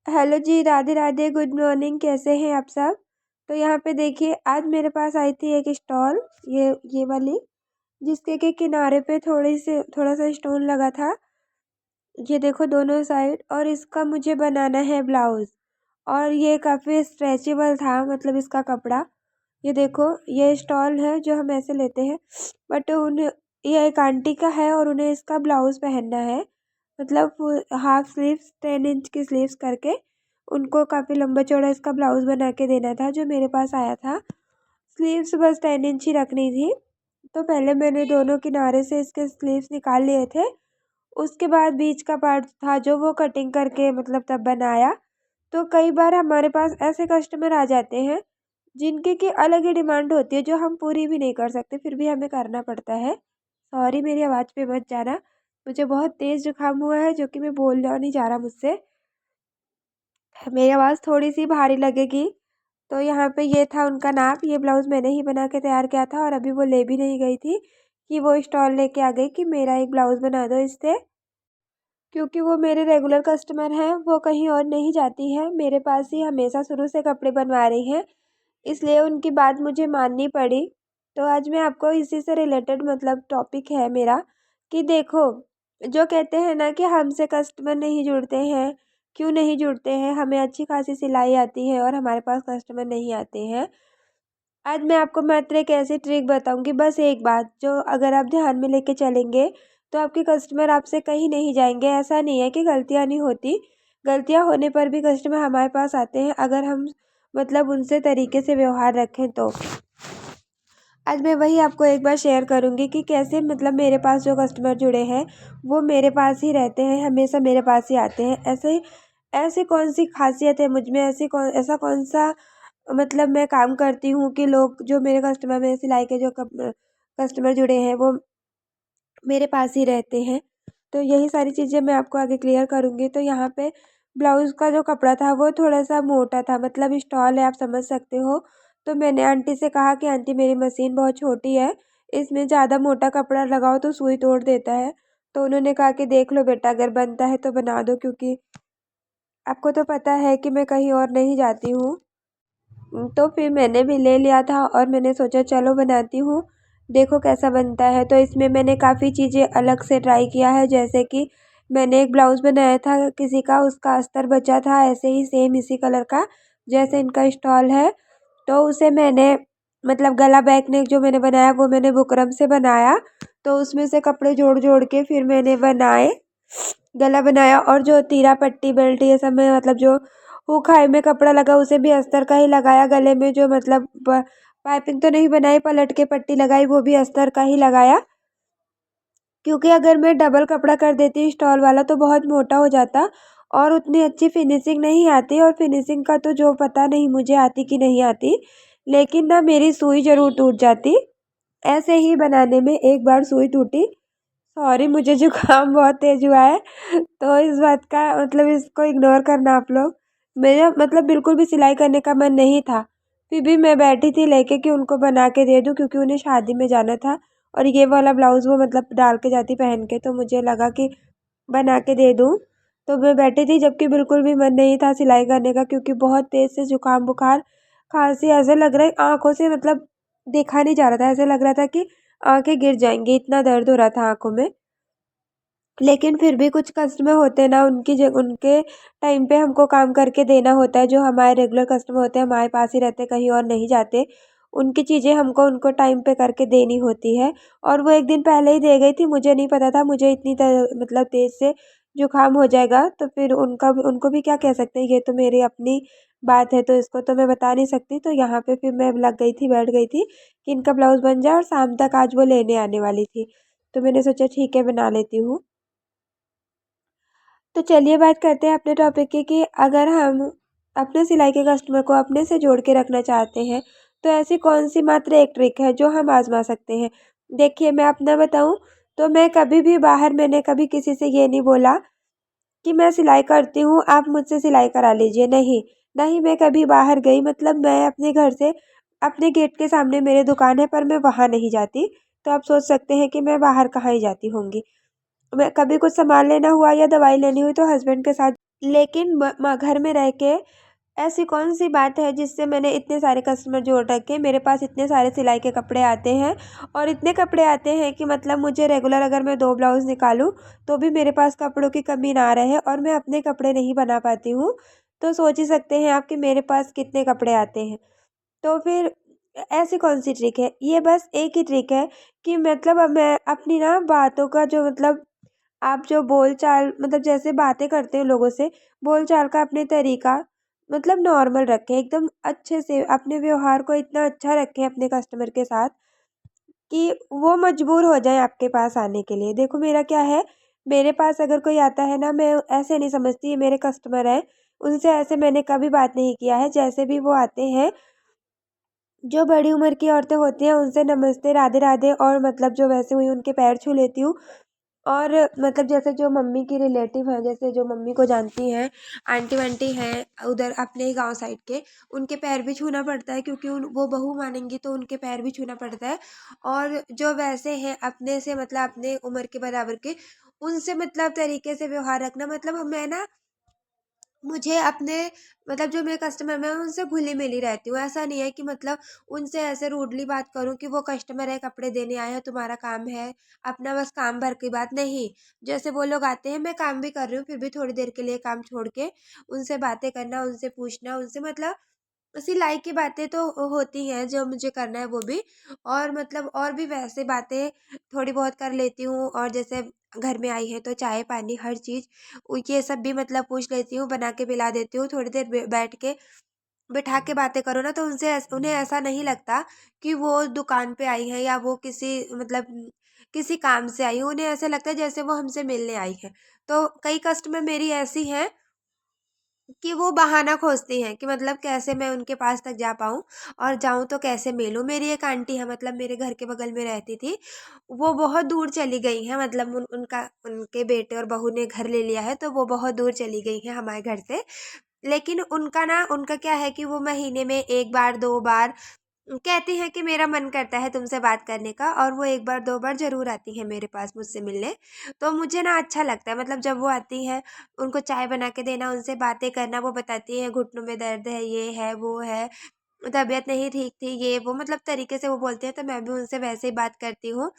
Hello जी, Radhe Radhe, good morning. कैसे हैं आप सब? तो यहाँ पे देखिए, आज मेरे पास आई थी एक स्टॉल, ये वाली, जिसके के किनारे पे थोड़ा सा स्टोन लगा था। ये देखो दोनों साइड, और इसका मुझे बनाना है ब्लाउज। और ये काफ़ी स्ट्रेचेबल था, मतलब इसका कपड़ा। ये देखो, ये स्टॉल है जो हम ऐसे लेते हैं, बट उन्हें, ये एक आंटी का है और उन्हें इसका ब्लाउज पहनना है। मतलब हाफ स्लीव्स, 10 इंच की स्लीव्स करके उनको काफ़ी लंबा चौड़ा इसका ब्लाउज बना के देना था, जो मेरे पास आया था। स्लीव्स बस 10 इंच ही रखनी थी। तो पहले मैंने दोनों किनारे से इसके स्लीव्स निकाल लिए थे। उसके बाद बीच का पार्ट था जो वो कटिंग करके मतलब तब बनाया। तो कई बार हमारे पास ऐसे कस्टमर आ जाते हैं जिनकी की अलग ही डिमांड होती है, जो हम पूरी भी नहीं कर सकते, फिर भी हमें करना पड़ता है। सॉरी, मेरी आवाज़ पे मत जाना, मुझे बहुत तेज़ जुकाम हुआ है, जो कि मैं बोलना नहीं जा रहा मुझसे। मेरी आवाज़ थोड़ी सी भारी लगेगी। तो यहाँ पे ये था उनका नाप। ये ब्लाउज़ मैंने ही बना के तैयार किया था, और अभी वो ले भी नहीं गई थी कि वो स्टॉल लेके आ गई कि मेरा एक ब्लाउज़ बना दो इससे। क्योंकि वो मेरे रेगुलर कस्टमर हैं, वो कहीं और नहीं जाती हैं, मेरे पास ही हमेशा शुरू से कपड़े बनवा रही हैं, इसलिए उनकी बात मुझे माननी पड़ी। तो आज मैं आपको इसी से रिलेटेड, मतलब टॉपिक है मेरा, कि देखो, जो कहते हैं ना कि हमसे कस्टमर नहीं जुड़ते हैं, क्यों नहीं जुड़ते हैं? हमें अच्छी खासी सिलाई आती है और हमारे पास कस्टमर नहीं आते हैं। आज मैं आपको मात्र एक ऐसी ट्रिक बताऊंगी, बस एक बात, जो अगर आप ध्यान में लेके चलेंगे तो आपके कस्टमर आपसे कहीं नहीं जाएंगे। ऐसा नहीं है कि गलतियां नहीं होती, गलतियां होने पर भी कस्टमर हमारे पास आते हैं, अगर हम मतलब उनसे तरीके से व्यवहार रखें तो। आज मैं वही आपको एक बार शेयर करूंगी कि कैसे, मतलब मेरे पास जो कस्टमर जुड़े हैं वो मेरे पास ही रहते हैं, हमेशा मेरे पास ही आते हैं। ऐसे ऐसी कौन सी खासियत है मुझ में, ऐसा कौन सा, मतलब मैं काम करती हूँ कि लोग, जो मेरे कस्टमर, मेरे सिलाई के जो कस्टमर जुड़े हैं वो मेरे पास ही रहते हैं। तो यही सारी चीज़ें मैं आपको आगे क्लियर करूँगी। तो यहाँ पे ब्लाउज़ का जो कपड़ा था वो थोड़ा सा मोटा था, मतलब स्टॉल है, आप समझ सकते हो। तो मैंने आंटी से कहा कि आंटी, मेरी मशीन बहुत छोटी है, इसमें ज़्यादा मोटा कपड़ा लगाओ तो सुई तोड़ देता है। तो उन्होंने कहा कि देख लो बेटा, अगर बनता है तो बना दो, क्योंकि आपको तो पता है कि मैं कहीं और नहीं जाती हूँ। तो फिर मैंने भी ले लिया था और मैंने सोचा चलो बनाती हूँ, देखो कैसा बनता है। तो इसमें मैंने काफ़ी चीज़ें अलग से ट्राई किया है, जैसे कि मैंने एक ब्लाउज़ बनाया था किसी का, उसका अस्तर बचा था ऐसे ही सेम इसी कलर का जैसे इनका स्टॉल है। तो उसे मैंने, मतलब गला बैक नेक जो मैंने बनाया वो मैंने बुकरम से बनाया। तो उसमें से कपड़े जोड़ जोड़ के फिर मैंने बनाए, गला बनाया, और जो तीरा पट्टी बेल्ट ये सब में, मतलब जो हुक हाई में कपड़ा लगा उसे भी अस्तर का ही लगाया। गले में जो, मतलब पाइपिंग तो नहीं बनाई, पलट के पट्टी लगाई, वो भी अस्तर का ही लगाया। क्योंकि अगर मैं डबल कपड़ा कर देती स्टॉल वाला तो बहुत मोटा हो जाता और उतनी अच्छी फिनिशिंग नहीं आती। और फिनिशिंग का तो जो पता नहीं मुझे आती कि नहीं आती, लेकिन ना मेरी सुई ज़रूर टूट जाती। ऐसे ही बनाने में एक बार सुई टूटी। सॉरी, मुझे जुकाम बहुत तेज हुआ है, तो इस बात का, मतलब इसको इग्नोर करना आप लोग। मेरा मतलब बिल्कुल भी सिलाई करने का मन नहीं था, फिर भी मैं बैठी थी लेके कि उनको बना के दे दूं, क्योंकि उन्हें शादी में जाना था। और ये वाला ब्लाउज़ वो मतलब डाल के जाती पहन के, तो मुझे लगा कि बना के दे दूं। तो मैं बैठी थी, जबकि बिल्कुल भी मन नहीं था सिलाई करने का, क्योंकि बहुत तेज़ से जुकाम, बुखार, खांसी, ऐसे लग रहा है आँखों से, मतलब देखा नहीं जा रहा था, ऐसे लग रहा था कि आंखें गिर जाएंगी, इतना दर्द हो रहा था आंखों में। लेकिन फिर भी कुछ कस्टमर होते हैं ना, उनके टाइम पे हमको काम करके देना होता है। जो हमारे रेगुलर कस्टमर होते हैं, हमारे पास ही रहते, कहीं और नहीं जाते, उनकी चीज़ें हमको उनको टाइम पे करके देनी होती है। और वो एक दिन पहले ही दे गई थी, मुझे नहीं पता था मुझे इतनी मतलब तेज़ से जुकाम हो जाएगा। तो फिर उनको भी क्या कह सकते हैं, ये तो मेरी अपनी बात है, तो इसको तो मैं बता नहीं सकती। तो यहाँ पे फिर मैं लग गई थी, बैठ गई थी कि इनका ब्लाउज़ बन जाए, और शाम तक आज वो लेने आने वाली थी। तो मैंने सोचा ठीक है, बना लेती हूँ। तो चलिए बात करते हैं अपने टॉपिक की, कि अगर हम अपने सिलाई के कस्टमर को अपने से जोड़ के रखना चाहते हैं तो ऐसी कौन सी मात्र एक ट्रिक है जो हम आजमा सकते हैं। देखिए, मैं अपना बताऊं तो मैं कभी भी बाहर, मैंने कभी किसी से ये नहीं बोला कि मैं सिलाई करती हूँ, आप मुझसे सिलाई करा लीजिए, नहीं। नहीं, मैं कभी बाहर गई, मतलब मैं अपने घर से, अपने गेट के सामने मेरी दुकान है, पर मैं वहाँ नहीं जाती। तो आप सोच सकते हैं कि मैं बाहर कहाँ ही जाती होंगी। मैं कभी कुछ सामान लेना हुआ या दवाई लेनी हुई तो हस्बैंड के साथ लेकिन घर में रह के ऐसी कौन सी बात है जिससे मैंने इतने सारे कस्टमर जोड़ रखे। मेरे पास इतने सारे सिलाई के कपड़े आते हैं और इतने कपड़े आते हैं कि मतलब मुझे रेगुलर अगर मैं 2 ब्लाउज़ निकालूं तो भी मेरे पास कपड़ों की कमी ना रहे और मैं अपने कपड़े नहीं बना पाती हूँ। तो सोच ही सकते हैं आप कि मेरे पास कितने कपड़े आते हैं। तो फिर ऐसी कौन सी ट्रिक है? ये बस एक ही ट्रिक है कि मतलब अब मैं अपनी ना बातों का जो मतलब आप जो बोल-चाल मतलब जैसे बातें करते हो लोगों से, बोल-चाल का अपने तरीका मतलब नॉर्मल रखें, एकदम अच्छे से अपने व्यवहार को इतना अच्छा रखें अपने कस्टमर के साथ कि वो मजबूर हो जाएँ आपके पास आने के लिए। देखो मेरा क्या है, मेरे पास अगर कोई आता है ना, मैं ऐसे नहीं समझती ये मेरे कस्टमर हैं, उनसे ऐसे मैंने कभी बात नहीं किया है। जैसे भी वो आते हैं, जो बड़ी उम्र की औरतें होती हैं उनसे नमस्ते, राधे-राधे और मतलब जो वैसे हुई उनके पैर छू लेती हूँ। और मतलब जैसे जो मम्मी की रिलेटिव हैं, जैसे जो मम्मी को जानती हैं, आंटी-वांटी हैं उधर अपने ही गाँव साइड के, उनके पैर भी छूना पड़ता है क्योंकि उन वो बहू मानेंगी तो उनके पैर भी छूना पड़ता है। और जो वैसे हैं अपने से मतलब अपने उम्र के बराबर के, उनसे मतलब तरीके से व्यवहार रखना मतलब मैं ना मुझे अपने मतलब जो मेरे कस्टमर मैं उनसे घुली-मिली रहती हूँ। ऐसा नहीं है कि मतलब उनसे ऐसे रूडली बात करूँ कि वो कस्टमर है, कपड़े देने आए हैं, तुम्हारा काम है, अपना बस काम भर की बात नहीं। जैसे वो लोग आते हैं, मैं काम भी कर रही हूँ, फिर भी थोड़ी देर के लिए काम छोड़ के उनसे बातें करना, उनसे पूछना, उनसे मतलब सिलाई की बातें तो होती हैं, जो मुझे करना है वो भी। और मतलब और भी वैसे बातें थोड़ी बहुत कर लेती हूँ और जैसे घर में आई हैं तो चाय-पानी हर चीज़ ये सब भी मतलब पूछ लेती हूँ, बना के पिला देती हूँ। थोड़ी देर बैठ के बिठा के बातें करो ना तो उन्हें ऐसा नहीं लगता कि वो दुकान पे आई हैं या वो किसी मतलब किसी काम से आई हैं। उन्हें ऐसा लगता है जैसे वो हमसे मिलने आई हैं। तो कई कस्टमर मेरी ऐसी हैं कि वो बहाना खोजती हैं कि मतलब कैसे मैं उनके पास तक जा पाऊँ और जाऊँ तो कैसे मिलूँ। मेरी एक आंटी है मतलब मेरे घर के बगल में रहती थी, वो बहुत दूर चली गई हैं मतलब उनके बेटे और बहू ने घर ले लिया है तो वो बहुत दूर चली गई हैं हमारे घर से। लेकिन उनका क्या है कि वो महीने में 1 बार 2 बार कहती हैं कि मेरा मन करता है तुमसे बात करने का और वो 1 बार 2 बार ज़रूर आती हैं मेरे पास मुझसे मिलने। तो मुझे ना अच्छा लगता है मतलब जब वो आती हैं, उनको चाय बना के देना, उनसे बातें करना, वो बताती हैं घुटनों में दर्द है, ये है, वो है, तबीयत नहीं ठीक थी, ये वो मतलब तरीके से वो बोलती हैं तो मैं भी उनसे वैसे ही बात करती हूँ।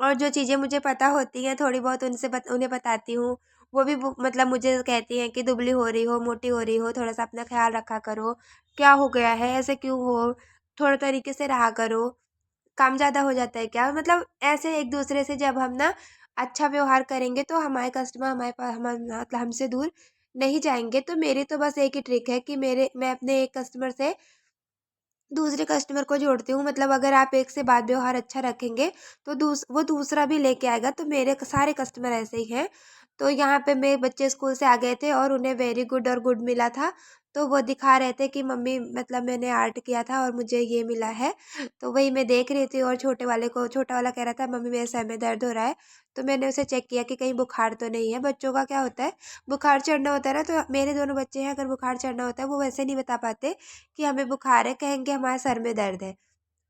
और जो चीज़ें मुझे पता होती हैं थोड़ी बहुत उन्हें बताती हूँ। वो मतलब मुझे कहती हैं कि दुबली हो रही हो, मोटी हो रही हो, थोड़ा-सा अपना ख़्याल रखा करो। क्या हो गया है? ऐसे क्यों हो? थोड़ा तरीके से रहा करो। काम ज़्यादा हो जाता है क्या? मतलब ऐसे एक-दूसरे से जब हम ना अच्छा व्यवहार करेंगे तो हमारे कस्टमर हमारे पा हम मतलब हमसे दूर नहीं जाएँगे। तो मेरी तो बस एक ही ट्रिक है कि मैं अपने एक कस्टमर से दूसरे कस्टमर को जोड़ती हूँ मतलब अगर आप एक से बात व्यवहार अच्छा रखेंगे तो वो दूसरा भी लेके आएगा तो मेरे सारे कस्टमर ऐसे ही हैं। तो यहाँ पे मेरे बच्चे स्कूल से आ गए थे और उन्हें वेरी गुड और गुड मिला था। तो वो दिखा रहे थे कि मम्मी मतलब मैंने आर्ट किया था और मुझे ये मिला है। तो वही मैं देख रही थी और छोटा वाला कह रहा था मम्मी मेरे सर में दर्द हो रहा है। तो मैंने उसे चेक किया कि कहीं बुखार तो नहीं है। बच्चों का क्या होता है बुखार चढ़ना होता है ना तो मेरे दोनों बच्चे हैं अगर बुखार चढ़ना होता है वो वैसे नहीं बता पाते कि हमें बुखार है, कहेंगे हमारे सर में दर्द है।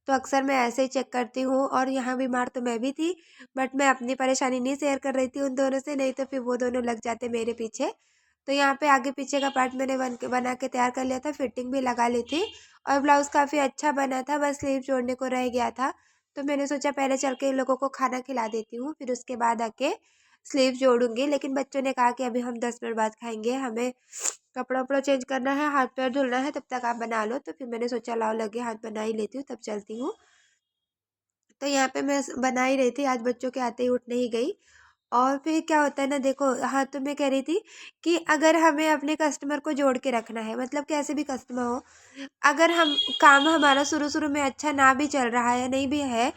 तो अक्सर मैं ऐसे ही चेक करती हूँ और यहाँ बीमार तो मैं भी थी, बट मैं अपनी परेशानी नहीं शेयर कर रही थी उन दोनों से, नहीं तो फिर वो दोनों लग जाते मेरे पीछे। तो यहाँ पे आगे पीछे का पार्ट मैंने बना के तैयार कर लिया था, फिटिंग भी लगा ली थी और ब्लाउज़ काफ़ी अच्छा बना था, बस स्लीव जोड़ने को रह गया था। तो मैंने सोचा पहले चल के इन लोगों को खाना खिला देती हूँ, फिर उसके बाद आके स्लीव जोड़ूँगी। लेकिन बच्चों ने कहा कि अभी हम 10 मिनट बाद खाएँगे, हमें कपड़ा-वपड़ा चेंज करना है, हाथ-पैर धुलना है, तब तक आप बना लो। तो फिर मैंने सोचा लाओ लगे हाथ बना ही लेती हूँ, तब चलती हूँ। तो यहाँ पे मैं बना ही रही थी, आज बच्चों के आते ही उठ नहीं गई। और फिर क्या होता है ना देखो हाँ, तो मैं कह रही थी कि अगर हमें अपने कस्टमर को जोड़ के रखना है, मतलब कैसे भी कस्टमर हो, अगर हम काम हमारा शुरू-शुरू में अच्छा ना भी चल रहा है, नहीं भी है,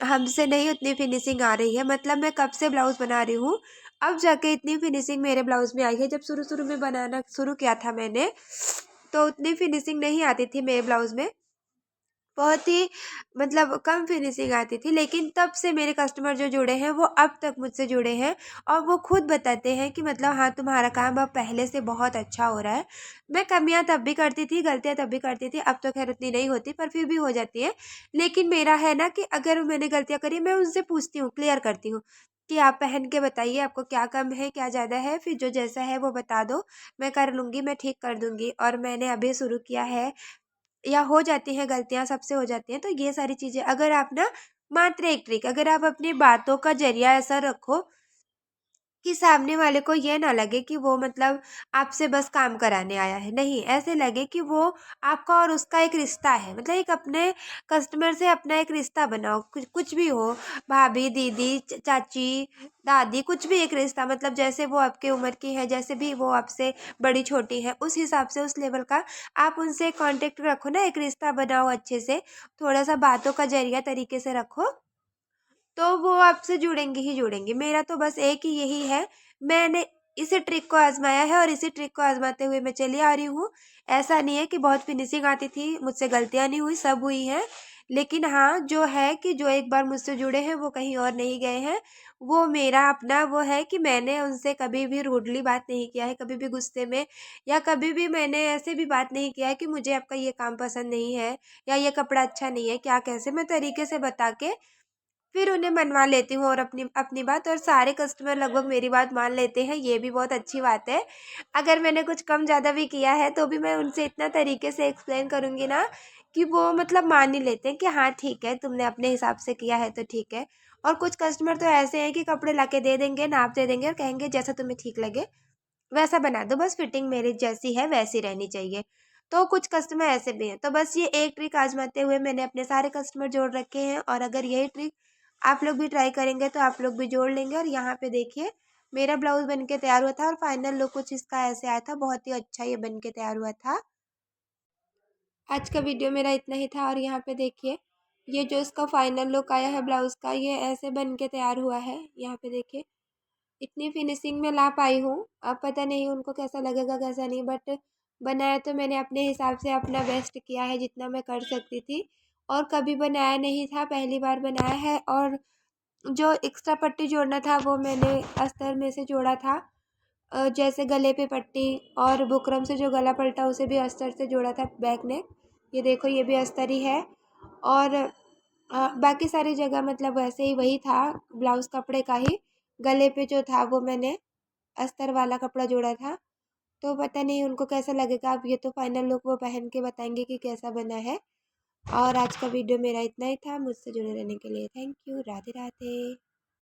हमसे नहीं उतनी फिनिशिंग आ रही है, मतलब मैं कब से ब्लाउज़ बना रही हूँ, अब जाके इतनी फिनिशिंग मेरे ब्लाउज़ में आई है। जब शुरू-शुरू में बनाना शुरू किया था मैंने, तो उतनी फिनिशिंग नहीं आती थी मेरे ब्लाउज़ में। बहुत ही मतलब कम फिनिशिंग आती थी, लेकिन तब से मेरे कस्टमर जो जुड़े हैं वो अब तक मुझसे जुड़े हैं और वो खुद बताते हैं कि मतलब हाँ, तुम्हारा काम अब पहले से बहुत अच्छा हो रहा है। मैं कमियाँ तब भी करती थी, गलतियाँ तब भी करती थी, अब तो खैर उतनी नहीं होती पर फिर भी हो जाती है। लेकिन मेरा है ना कि अगर मैंने गलतियाँ करी मैं उनसे पूछती हूँ, क्लियर करती हूँ कि आप पहन के बताइए आपको क्या कम है क्या ज़्यादा है, फिर जो जैसा है वो बता दो, मैं कर लूँगी, मैं ठीक कर दूँगी। और मैंने अभी शुरू किया है, या हो जाती हैं गलतियाँ, सबसे हो जाती हैं। तो ये सारी चीज़ें अगर आप ना, मात्र एक ट्रिक, अगर आप अपनी बातों का ज़रिया ऐसा रखो कि सामने वाले को ये ना लगे कि वो मतलब आपसे बस काम कराने आया है, नहीं, ऐसे लगे कि वो आपका और उसका एक रिश्ता है। मतलब एक अपने कस्टमर से अपना एक रिश्ता बनाओ, कुछ कुछ भी हो, भाभी, दीदी, चाची, दादी, कुछ भी एक रिश्ता, मतलब जैसे वो आपके उम्र की है, जैसे भी वो आपसे बड़ी छोटी है, उस हिसाब से उस लेवल का आप उनसे कांटेक्ट रखो ना, एक रिश्ता बनाओ अच्छे से, थोड़ा सा बातों का जरिया तरीके से रखो, तो वो आपसे जुड़ेंगे ही जुड़ेंगे। मेरा तो बस एक ही यही है, मैंने इसी ट्रिक को आज़माया है और इसी ट्रिक को आज़माते हुए मैं चली आ रही हूँ। ऐसा नहीं है कि बहुत फिनिशिंग आती थी, मुझसे गलतियाँ नहीं हुई, सब हुई हैं। लेकिन हाँ, जो है कि जो एक बार मुझसे जुड़े हैं वो कहीं और नहीं गए हैं। वो मेरा अपना वो है कि मैंने उनसे कभी भी रूडली बात नहीं किया है, कभी भी गुस्से में, या कभी भी मैंने ऐसे भी बात नहीं किया है कि मुझे आपका ये काम पसंद नहीं है या ये कपड़ा अच्छा नहीं है, क्या कैसे, मैं तरीके से बता के फिर उन्हें मनवा लेती हूँ और अपनी अपनी बात, और सारे कस्टमर लगभग मेरी बात मान लेते हैं, ये भी बहुत अच्छी बात है। अगर मैंने कुछ कम ज़्यादा भी किया है तो भी मैं उनसे इतना तरीके से एक्सप्लेन करूँगी ना कि वो मतलब मान ही लेते हैं कि हाँ ठीक है, तुमने अपने हिसाब से किया है तो ठीक है। और कुछ कस्टमर तो ऐसे हैं कि कपड़े ला के दे देंगे, नाप दे देंगे और कहेंगे जैसा तुम्हें ठीक लगे वैसा बना दो, बस फिटिंग मेरी जैसी है वैसी रहनी चाहिए। तो कुछ कस्टमर ऐसे भी हैं। तो बस ये एक ट्रिक आज़माते हुए मैंने अपने सारे कस्टमर जोड़ रखे हैं, और अगर यही ट्रिक आप लोग भी ट्राई करेंगे तो आप लोग भी जोड़ लेंगे। और यहाँ पे देखिए, मेरा ब्लाउज़ बन के तैयार हुआ था और फाइनल लुक कुछ इसका ऐसे आया था, बहुत ही अच्छा ये बन के तैयार हुआ था। आज का वीडियो मेरा इतना ही था, और यहाँ पे देखिए, ये जो इसका फाइनल लुक आया है ब्लाउज़ का, ये ऐसे बन के तैयार हुआ है। यहाँ पे देखिए, इतनी फिनिशिंग में ला पाई हूँ। अब पता नहीं उनको कैसा लगेगा कैसा नहीं, बट बनाया तो मैंने अपने हिसाब से अपना बेस्ट किया है जितना मैं कर सकती थी। और कभी बनाया नहीं था, पहली बार बनाया है। और जो एक्स्ट्रा पट्टी जोड़ना था वो मैंने अस्तर में से जोड़ा था, जैसे गले पे पट्टी, और बुकरम से जो गला पलटा उसे भी अस्तर से जोड़ा था बैक नेक। ये देखो, ये भी अस्तर ही है। और बाकी सारी जगह मतलब वैसे ही वही था, ब्लाउज़ कपड़े का ही। गले पे जो था वो मैंने अस्तर वाला कपड़ा जोड़ा था। तो पता नहीं उनको कैसा लगेगा, अब ये तो फाइनल लुक वो पहन के बताएंगे कि कैसा बना है। और आज का वीडियो मेरा इतना ही था। मुझसे जुड़े रहने के लिए थैंक यू। राधे राधे।